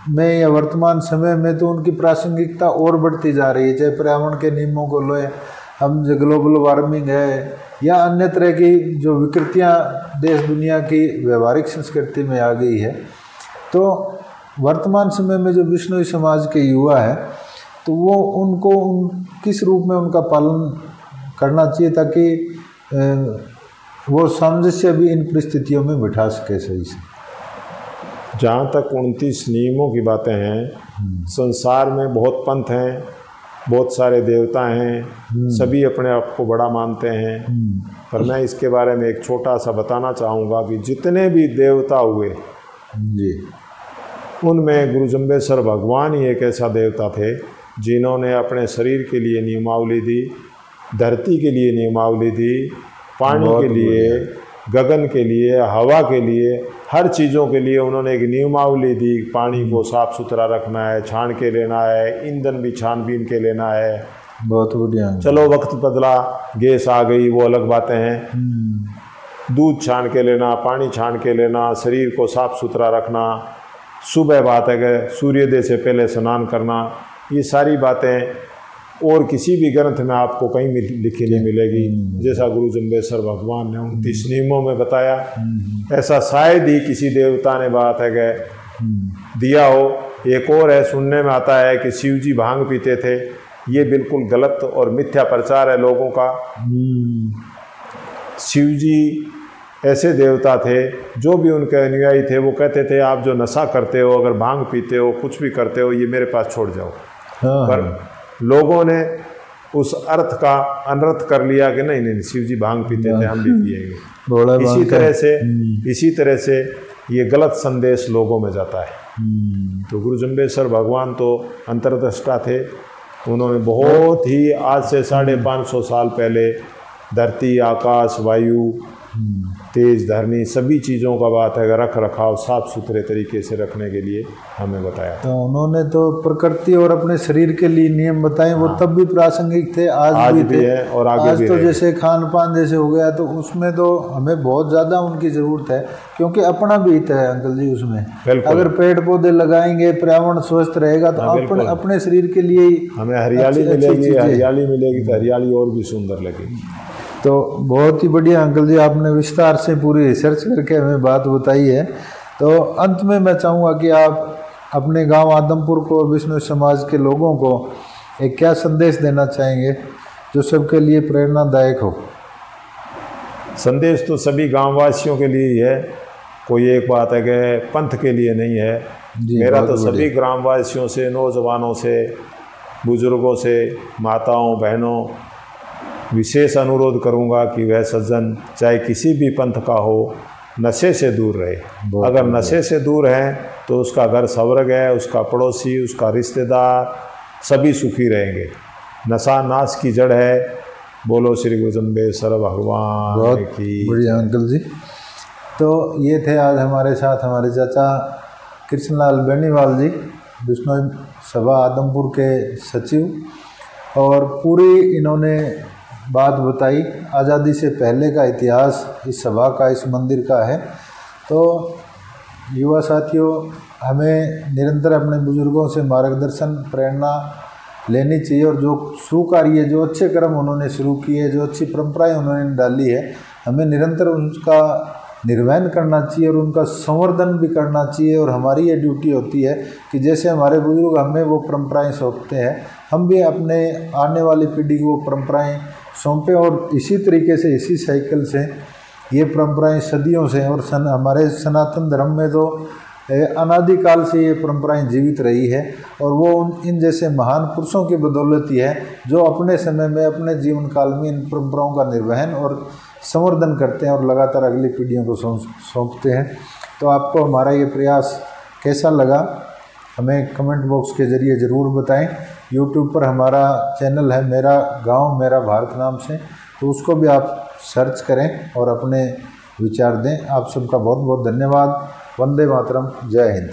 में या वर्तमान समय में तो उनकी प्रासंगिकता और बढ़ती जा रही है। चाहे पर्यावरण के नियमों को लो, हम जो ग्लोबल वार्मिंग है या अन्य तरह की जो विकृतियाँ देश दुनिया की व्यवहारिक संस्कृति में आ गई है, तो वर्तमान समय में जो विष्णु समाज के युवा है तो वो उनको किस रूप में उनका पालन करना चाहिए ताकि वो सामंजस्य भी इन परिस्थितियों में बिठा सके सही से।
जहाँ तक 29 नियमों की बातें हैं, संसार में बहुत पंथ हैं, बहुत सारे देवता हैं, सभी अपने आप को बड़ा मानते हैं, पर मैं इसके बारे में एक छोटा सा बताना चाहूँगा कि जितने भी देवता हुए
जी,
उनमें गुरु जम्बेश्वर भगवान ही एक ऐसा देवता थे जिन्होंने अपने शरीर के लिए नियमावली दी, धरती के लिए नियमावली दी, पानी के लिए, गगन के लिए, हवा के लिए, हर चीज़ों के लिए उन्होंने एक नियमावली दी। पानी को साफ सुथरा रखना है, छान के लेना है, ईंधन भी छानबीन के लेना है।
बहुत बढ़िया।
चलो वक्त बदला, गैस आ गई, वो अलग बातें हैं। दूध छान के लेना, पानी छान के लेना, शरीर को साफ सुथरा रखना, सुबह बात है कि सूर्योदय से पहले स्नान करना, ये सारी बातें और किसी भी ग्रंथ में आपको कहीं लिखी नहीं मिलेगी जैसा गुरु जम्बेश्वर भगवान ने 29 नियमों में बताया। ऐसा शायद ही किसी देवता ने बात है कि दिया हो। एक और है, सुनने में आता है कि शिव जी भांग पीते थे, ये बिल्कुल गलत और मिथ्या प्रचार है लोगों का। शिव जी ऐसे देवता थे, जो भी उनके अनुयायी थे वो कहते थे आप जो नशा करते हो, अगर भांग पीते हो, कुछ भी करते हो, ये मेरे पास छोड़ जाओ। पर लोगों ने उस अर्थ का अनर्थ कर लिया कि नहीं नहीं शिव जी भांग पीते थे, हम भी पिएंगे। इसी तरह से ये गलत संदेश लोगों में जाता है। तो गुरु जम्बेश्वर भगवान तो अंतर्दृष्टा थे, उन्होंने बहुत ही आज से 550 साल पहले धरती, आकाश, वायु, तेज, धरनी, सभी चीज़ों का बात है रख रखाव साफ सुथरे तरीके से रखने के लिए हमें बताया।
तो उन्होंने तो प्रकृति और अपने शरीर के लिए नियम बताए, वो तब भी प्रासंगिक थे, आज भी थे
है और आगे
आज
भी
तो
रहेगा।
जैसे खान पान जैसे हो गया तो उसमें तो हमें बहुत ज़्यादा उनकी ज़रूरत है, क्योंकि अपना भी हित है अंकल जी उसमें। अगर पेड़ पौधे लगाएंगे, पर्यावरण स्वस्थ रहेगा तो अपने शरीर के लिए
हमें हरियाली मिलेगी, हरियाली मिलेगी तो हरियाली और भी सुंदर लगेगी।
तो बहुत ही बढ़िया अंकल जी, आपने विस्तार से पूरी रिसर्च करके हमें बात बताई है। तो अंत में मैं चाहूँगा कि आप अपने गांव आदमपुर को, विष्णु समाज के लोगों को एक क्या संदेश देना चाहेंगे जो सबके लिए प्रेरणादायक हो?
संदेश तो सभी गांववासियों के लिए ही है, कोई एक बात है कि पंथ के लिए नहीं है। मेरा तो सभी ग्रामवासियों से, नौजवानों से, बुजुर्गों से, माताओं बहनों विशेष अनुरोध करूंगा कि वह सज्जन चाहे किसी भी पंथ का हो, नशे से दूर रहे। अगर नशे से दूर हैं तो उसका घर स्वर्ग है, उसका पड़ोसी, उसका रिश्तेदार सभी सुखी रहेंगे। नशा नाश की जड़ है। बोलो श्री गुरु जम्बेश्वर भगवान की।
बढ़िया अंकल जी। तो ये थे आज हमारे साथ हमारे चाचा कृष्णलाल बेनीवाल जी, विष्णु सभा आदमपुर के सचिव, और पूरी इन्होंने बात बताई आज़ादी से पहले का इतिहास इस सभा का, इस मंदिर का है। तो युवा साथियों, हमें निरंतर अपने बुजुर्गों से मार्गदर्शन, प्रेरणा लेनी चाहिए, और जो सुकार्य, जो अच्छे कर्म उन्होंने शुरू किए, जो अच्छी परंपराएं उन्होंने डाली है, हमें निरंतर उनका निर्वहन करना चाहिए और उनका संवर्धन भी करना चाहिए। और हमारी ये ड्यूटी होती है कि जैसे हमारे बुजुर्ग हमें वो परंपराएं सौंपते हैं, हम भी अपने आने वाली पीढ़ी को वो परंपराएं सौंपें। और इसी तरीके से, इसी साइकिल से ये परंपराएं सदियों से, और हमारे सनातन धर्म में तो अनादिकाल से ये परंपराएं जीवित रही है, और वो इन जैसे महान पुरुषों की बदौलत ही है जो अपने समय में, अपने जीवन काल में इन परंपराओं का निर्वहन और संवर्धन करते हैं और लगातार अगली पीढ़ियों को सौंपते हैं। तो आपको हमारा ये प्रयास कैसा लगा हमें कमेंट बॉक्स के ज़रिए ज़रूर बताएं। यूट्यूब पर हमारा चैनल है मेरा गांव मेरा भारत नाम से, तो उसको भी आप सर्च करें और अपने विचार दें। आप सबका बहुत बहुत धन्यवाद। वंदे मातरम। जय हिंद।